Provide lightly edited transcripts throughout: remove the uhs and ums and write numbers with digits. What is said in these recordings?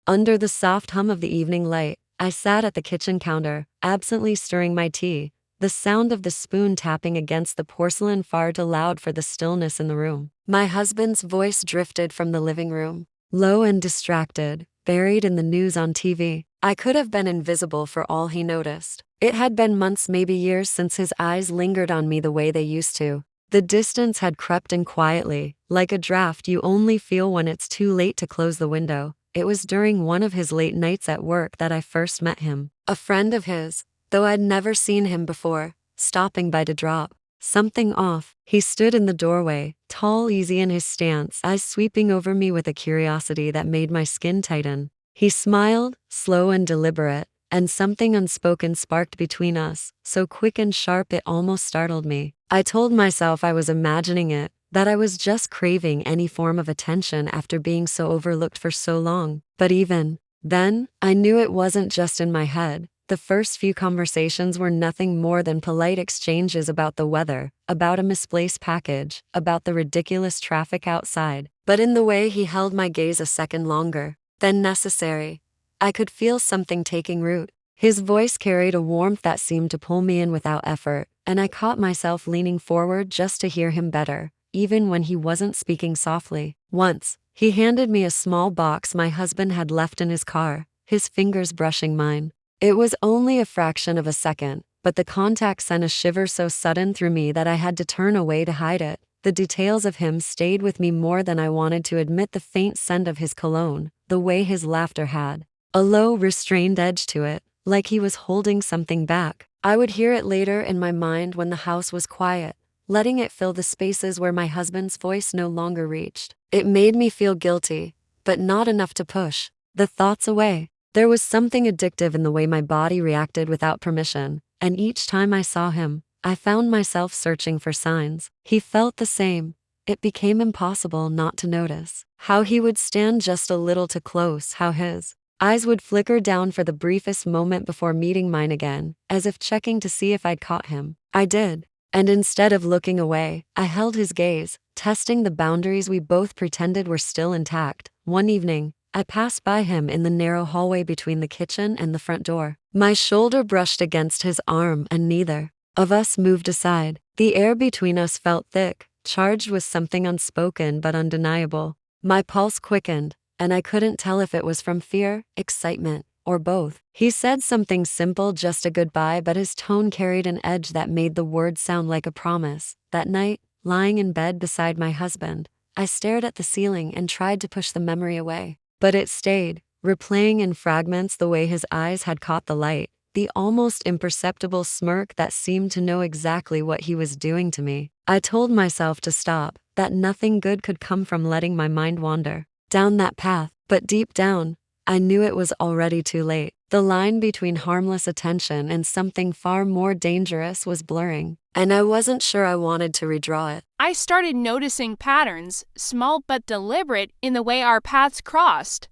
Under the soft hum of the evening light, I sat at the kitchen counter, absently stirring my tea, the sound of the spoon tapping against the porcelain far too loud for the stillness in the room. My husband's voice drifted from the living room, low and distracted, buried in the news on TV. I could have been invisible for all he noticed. It had been months, maybe years, since his eyes lingered on me the way they used to. The distance had crept in quietly, like a draft you only feel when it's too late to close the window. It was during one of his late nights at work that I first met him. A friend of his, though I'd never seen him before, stopping by to drop something off. He stood in the doorway, tall, easy in his stance, eyes sweeping over me with a curiosity that made my skin tighten. He smiled, slow and deliberate, and something unspoken sparked between us, so quick and sharp it almost startled me. I told myself I was imagining it, that I was just craving any form of attention after being so overlooked for so long. But even then, I knew it wasn't just in my head. The first few conversations were nothing more than polite exchanges about the weather, about a misplaced package, about the ridiculous traffic outside. But in the way he held my gaze a second longer than necessary, I could feel something taking root. His voice carried a warmth that seemed to pull me in without effort, and I caught myself leaning forward just to hear him better, even when he wasn't speaking softly. Once, he handed me a small box my husband had left in his car, his fingers brushing mine. It was only a fraction of a second, but the contact sent a shiver so sudden through me that I had to turn away to hide it. The details of him stayed with me more than I wanted to admit. The faint scent of his cologne, the way his laughter had a low, restrained edge to it, like he was holding something back. I would hear it later in my mind when the house was quiet, letting it fill the spaces where my husband's voice no longer reached. It made me feel guilty, but not enough to push the thoughts away. There was something addictive in the way my body reacted without permission, and each time I saw him, I found myself searching for signs. He felt the same. It became impossible not to notice how he would stand just a little too close, how his eyes would flicker down for the briefest moment before meeting mine again, as if checking to see if I'd caught him. I did, and instead of looking away, I held his gaze, testing the boundaries we both pretended were still intact. One evening, I passed by him in the narrow hallway between the kitchen and the front door. My shoulder brushed against his arm and neither of us moved aside. The air between us felt thick, charged with something unspoken but undeniable. My pulse quickened, and I couldn't tell if it was from fear, excitement, or both. He said something simple, just a goodbye, but his tone carried an edge that made the words sound like a promise. That night, lying in bed beside my husband, I stared at the ceiling and tried to push the memory away. But it stayed, replaying in fragments the way his eyes had caught the light, the almost imperceptible smirk that seemed to know exactly what he was doing to me. I told myself to stop, that nothing good could come from letting my mind wander down that path, but deep down, I knew it was already too late. The line between harmless attention and something far more dangerous was blurring, and I wasn't sure I wanted to redraw it. I started noticing patterns, small but deliberate, in the way our paths crossed.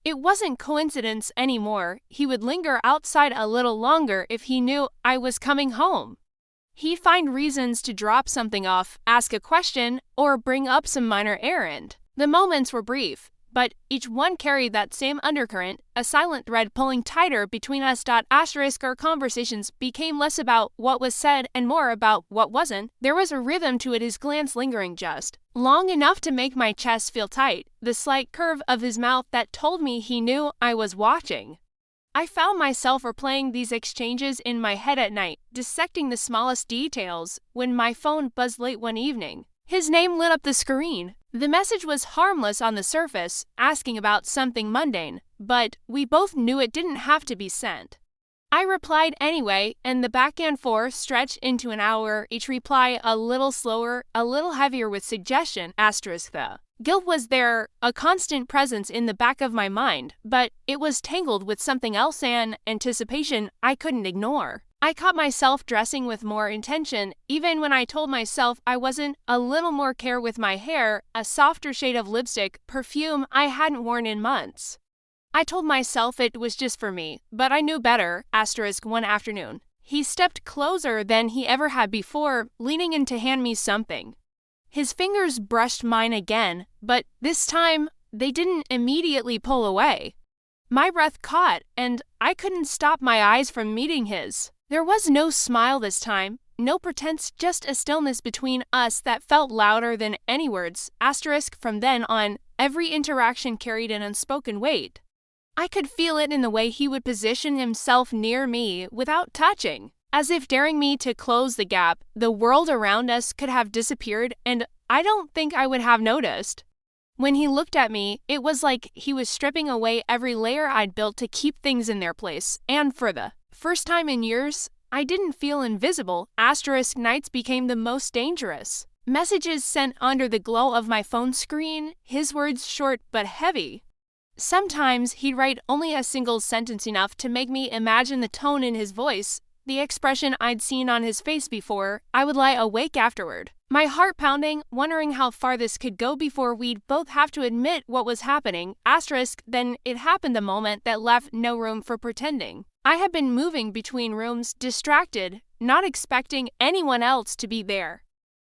It wasn't coincidence anymore. He would linger outside a little longer if he knew I was coming home. He'd find reasons to drop something off, ask a question, or bring up some minor errand. The moments were brief, but each one carried that same undercurrent, a silent thread pulling tighter between us. Our conversations became less about what was said and more about what wasn't. There was a rhythm to it, his glance lingering just long enough to make my chest feel tight, the slight curve of his mouth that told me he knew I was watching. I found myself replaying these exchanges in my head at night, dissecting the smallest details. When my phone buzzed late one evening, his name lit up the screen. The message was harmless on the surface, asking about something mundane, but we both knew it didn't have to be sent. I replied anyway, and the back and forth stretched into an hour, each reply a little slower, a little heavier with suggestion. The guilt was there, a constant presence in the back of my mind, but it was tangled with something else, an anticipation I couldn't ignore. I caught myself dressing with more intention, even when I told myself I wasn't, a little more care with my hair, a softer shade of lipstick, perfume I hadn't worn in months. I told myself it was just for me, but I knew better. One afternoon, he stepped closer than he ever had before, leaning in to hand me something. His fingers brushed mine again, but this time, they didn't immediately pull away. My breath caught, and I couldn't stop my eyes from meeting his. There was no smile this time, no pretense, just a stillness between us that felt louder than any words. Asterisk from then on, every interaction carried an unspoken weight. I could feel it in the way he would position himself near me without touching, as if daring me to close the gap. The world around us could have disappeared, and I don't think I would have noticed. When he looked at me, it was like he was stripping away every layer I'd built to keep things in their place, and for the first time in years, I didn't feel invisible. Asterisk nights became the most dangerous. Messages sent under the glow of my phone screen, his words short but heavy. Sometimes he'd write only a single sentence enough to make me imagine the tone in his voice, the expression I'd seen on his face before. I would lie awake afterward, my heart pounding, wondering how far this could go before we'd both have to admit what was happening. Asterisk, then it happened the moment that left no room for pretending. I had been moving between rooms, distracted, not expecting anyone else to be there.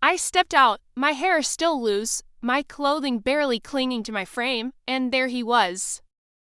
I stepped out, my hair still loose, my clothing barely clinging to my frame, and there he was.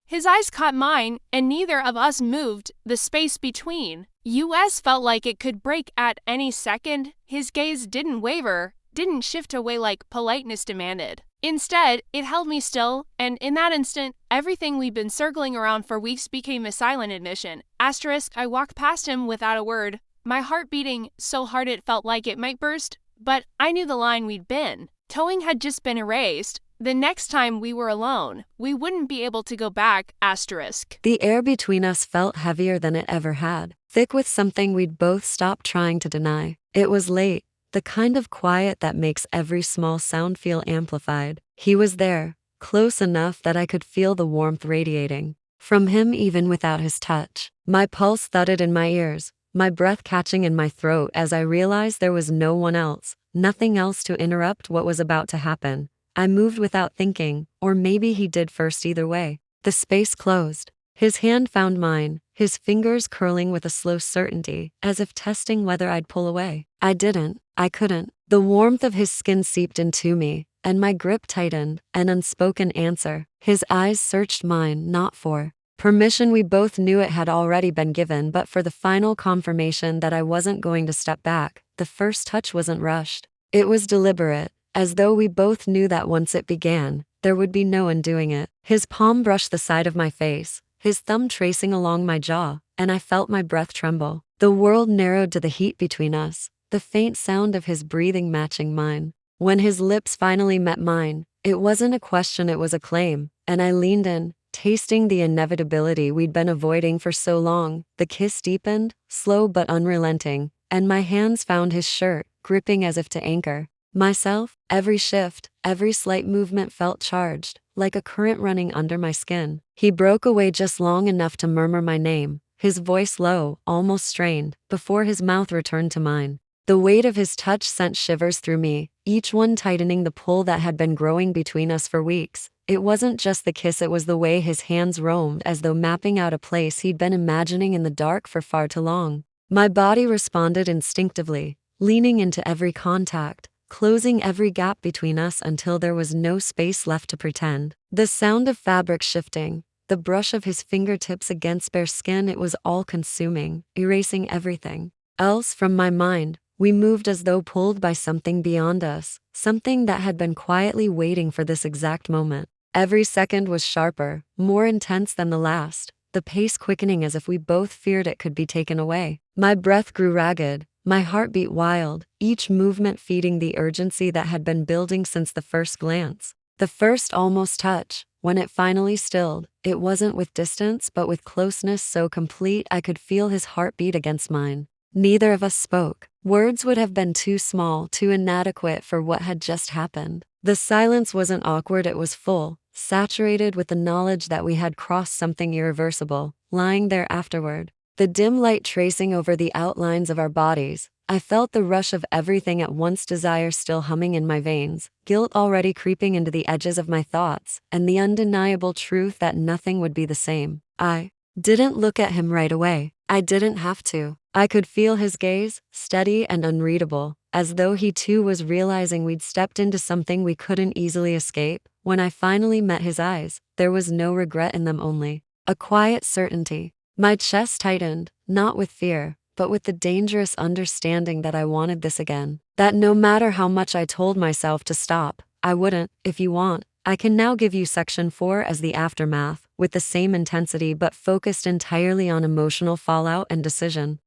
His eyes caught mine, and neither of us moved. The space between us felt like it could break at any second. His gaze didn't waver, didn't shift away like politeness demanded. Instead, it held me still, and in that instant, everything we'd been circling around for weeks became a silent admission. Asterisk, I walked past him without a word, my heart beating so hard it felt like it might burst, but I knew the line we'd been towing had just been erased. The next time we were alone, we wouldn't be able to go back. Asterisk. The air between us felt heavier than it ever had, thick with something we'd both stopped trying to deny. It was late, the kind of quiet that makes every small sound feel amplified. He was there, close enough that I could feel the warmth radiating from him even without his touch. My pulse thudded in my ears, my breath catching in my throat as I realized there was no one else, nothing else to interrupt what was about to happen. I moved without thinking, or maybe he did first. Either way, the space closed. His hand found mine, his fingers curling with a slow certainty, as if testing whether I'd pull away. I didn't. I couldn't. The warmth of his skin seeped into me, and my grip tightened, an unspoken answer. His eyes searched mine, not for permission. We both knew it had already been given, but for the final confirmation that I wasn't going to step back. The first touch wasn't rushed. It was deliberate, as though we both knew that once it began, there would be no undoing it. His palm brushed the side of my face, his thumb tracing along my jaw, and I felt my breath tremble. The world narrowed to the heat between us, the faint sound of his breathing matching mine. When his lips finally met mine, it wasn't a question, it was a claim, and I leaned in, tasting the inevitability we'd been avoiding for so long. The kiss deepened, slow but unrelenting, and my hands found his shirt, gripping as if to anchor myself. Every shift, every slight movement felt charged, like a current running under my skin. He broke away just long enough to murmur my name, his voice low, almost strained, before his mouth returned to mine. The weight of his touch sent shivers through me, each one tightening the pull that had been growing between us for weeks. It wasn't just the kiss, it was the way his hands roamed as though mapping out a place he'd been imagining in the dark for far too long. My body responded instinctively, leaning into every contact, closing every gap between us until there was no space left to pretend. The sound of fabric shifting, the brush of his fingertips against bare skin, it was all-consuming, erasing everything else from my mind. We moved as though pulled by something beyond us, something that had been quietly waiting for this exact moment. Every second was sharper, more intense than the last, the pace quickening as if we both feared it could be taken away. My breath grew ragged, my heart beat wild, each movement feeding the urgency that had been building since the first glance. The first almost touch, when it finally stilled, it wasn't with distance but with closeness so complete I could feel his heartbeat against mine. Neither of us spoke. Words would have been too small, too inadequate for what had just happened. The silence wasn't awkward, it was full, saturated with the knowledge that we had crossed something irreversible. Lying there afterward, the dim light tracing over the outlines of our bodies, I felt the rush of everything at once, desire still humming in my veins, guilt already creeping into the edges of my thoughts, and the undeniable truth that nothing would be the same. I didn't look at him right away. I didn't have to. I could feel his gaze, steady and unreadable, as though he too was realizing we'd stepped into something we couldn't easily escape. When I finally met his eyes, there was no regret in them, only A quiet certainty. My chest tightened, not with fear, but with the dangerous understanding that I wanted this again. That no matter how much I told myself to stop, I wouldn't. If you want, I can now give you section 4 as the aftermath, with the same intensity but focused entirely on emotional fallout and decision.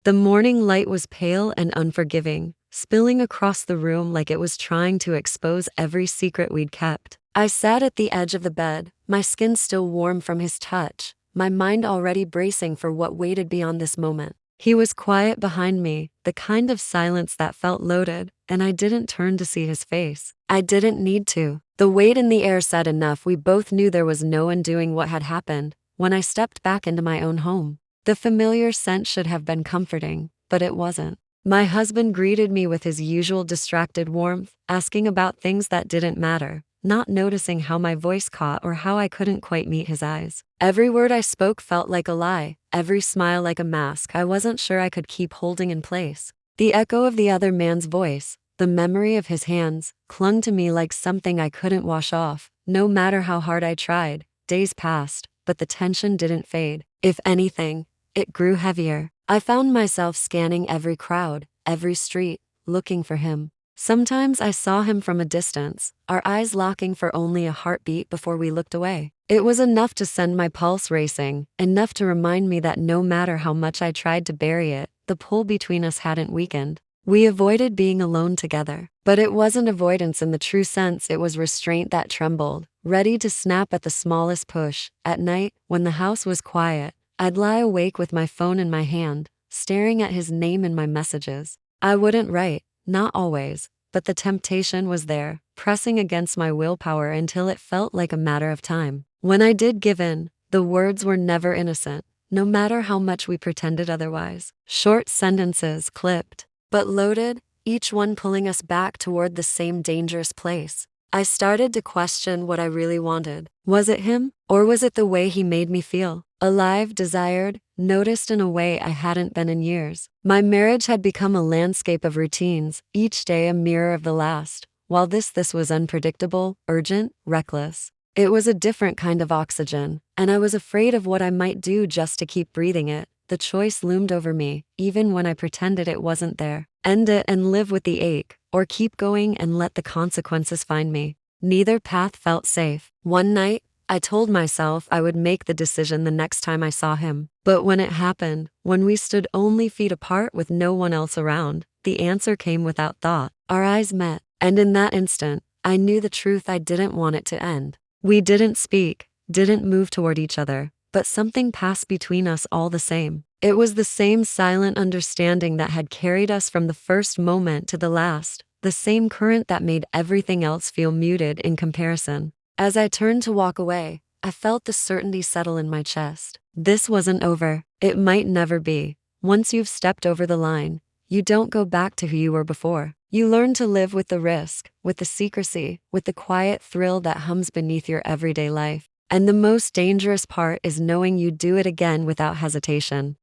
The morning light was pale and unforgiving, spilling across the room like it was trying to expose every secret we'd kept. I sat at the edge of the bed, my skin still warm from his touch, my mind already bracing for what waited beyond this moment. He was quiet behind me, the kind of silence that felt loaded, and I didn't turn to see his face. I didn't need to. The weight in the air said enough. We both knew there was no undoing what had happened. When I stepped back into my own home, the familiar scent should have been comforting, but it wasn't. My husband greeted me with his usual distracted warmth, asking about things that didn't matter, not noticing how my voice caught or how I couldn't quite meet his eyes. Every word I spoke felt like a lie, every smile like a mask I wasn't sure I could keep holding in place. The echo of the other man's voice, the memory of his hands, clung to me like something I couldn't wash off, no matter how hard I tried. Days passed, but the tension didn't fade. If anything, it grew heavier. I found myself scanning every crowd, every street, looking for him. Sometimes I saw him from a distance, our eyes locking for only a heartbeat before we looked away. It was enough to send my pulse racing, enough to remind me that no matter how much I tried to bury it, the pull between us hadn't weakened. We avoided being alone together, but it wasn't avoidance in the true sense. It was restraint that trembled, ready to snap at the smallest push. At night, when the house was quiet, I'd lie awake with my phone in my hand, staring at his name in my messages. I wouldn't write, not always, but the temptation was there, pressing against my willpower until it felt like a matter of time. When I did give in, the words were never innocent, no matter how much we pretended otherwise. Short sentences, clipped, but loaded, each one pulling us back toward the same dangerous place. I started to question what I really wanted. Was it him, or was it the way he made me feel? Alive, desired, noticed in a way I hadn't been in years. My marriage had become a landscape of routines, each day a mirror of the last, while this was unpredictable, urgent, reckless. It was a different kind of oxygen, and I was afraid of what I might do just to keep breathing it. The choice loomed over me, even when I pretended it wasn't there. End it and live with the ache, or keep going and let the consequences find me. Neither path felt safe. One night, I told myself I would make the decision the next time I saw him. But when it happened, when we stood only feet apart with no one else around, the answer came without thought. Our eyes met, and in that instant, I knew the truth. I didn't want it to end. We didn't speak, didn't move toward each other, but something passed between us all the same. It was the same silent understanding that had carried us from the first moment to the last, the same current that made everything else feel muted in comparison. As I turned to walk away, I felt the certainty settle in my chest. This wasn't over. It might never be. Once you've stepped over the line, you don't go back to who you were before. You learn to live with the risk, with the secrecy, with the quiet thrill that hums beneath your everyday life. And the most dangerous part is knowing you do it again without hesitation.